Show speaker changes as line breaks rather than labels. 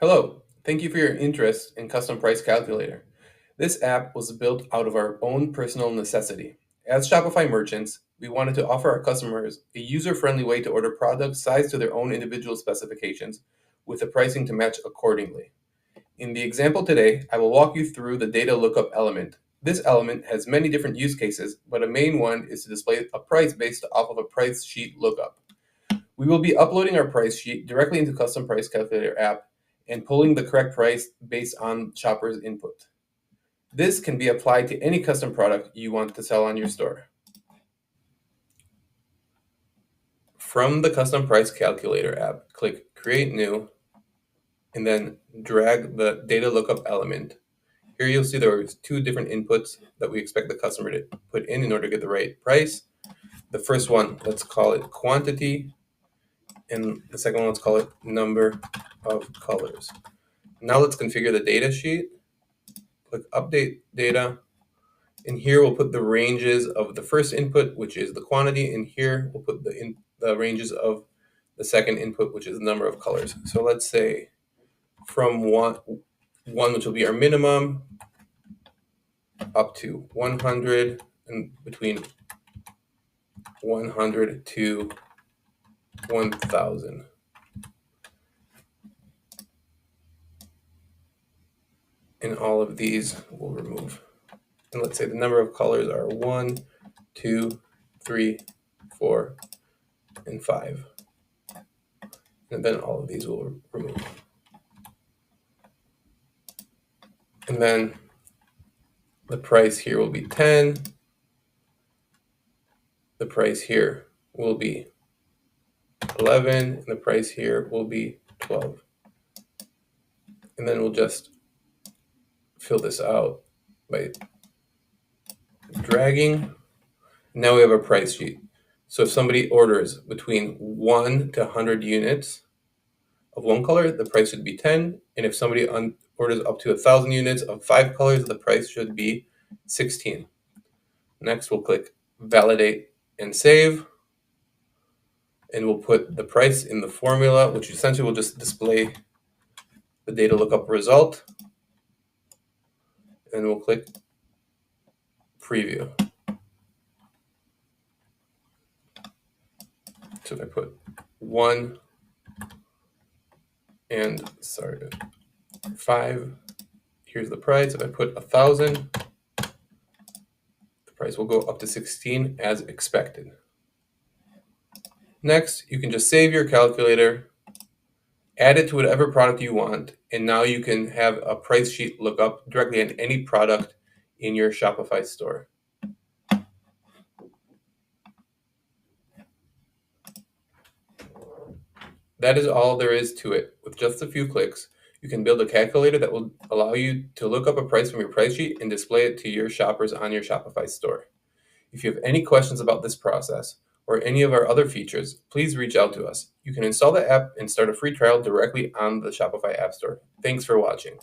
Hello, thank you for your interest in Custom Price Calculator. This app was built out of our own personal necessity. As Shopify merchants, we wanted to offer our customers a user-friendly way to order products sized to their own individual specifications, with the pricing to match accordingly. In the example today, I will walk you through the data lookup element. This element has many different use cases, but a main one is to display a price based off of a price sheet lookup. We will be uploading our price sheet directly into Custom Price Calculator app and pulling the correct price based on shopper's input. This can be applied to any custom product you want to sell on your store. From the Custom Price Calculator app, click Create New, and then drag the data lookup element. Here you'll see there are two different inputs that we expect the customer to put in order to get the right price. The first one, let's call it quantity, and the second one, let's call it number of colors. Now let's configure the data sheet. Click Update Data. And here we'll put the ranges of the first input, which is the quantity, and here we'll put the ranges of the second input, which is the number of colors. So let's say from one, which will be our minimum, up to 100, and between 100 to 1,000. And all of these we'll remove. And let's say the number of colors are 1, 2, 3, 4, and 5. And then all of these will remove. And then the price here will be 10. The price here will be 11. And the price here will be 12. And then we'll just fill this out by dragging. Now we have a price sheet. So if somebody orders between 1 to 100 units of one color, the price should be 10. And if somebody orders up to 1,000 units of 5 colors, the price should be 16. Next, we'll click Validate and Save. And we'll put the price in the formula, which essentially will just display the data lookup result. And we'll click Preview. So if I put 1 and 5, here's the price. If I put 1,000, the price will go up to 16 as expected. Next, you can just save your calculator, add it to whatever product you want, and now you can have a price sheet lookup directly on any product in your Shopify store. That is all there is to it. With just a few clicks, you can build a calculator that will allow you to look up a price from your price sheet and display it to your shoppers on your Shopify store. If you have any questions about this process or any of our other features, please reach out to us. You can install the app and start a free trial directly on the Shopify App Store. Thanks for watching.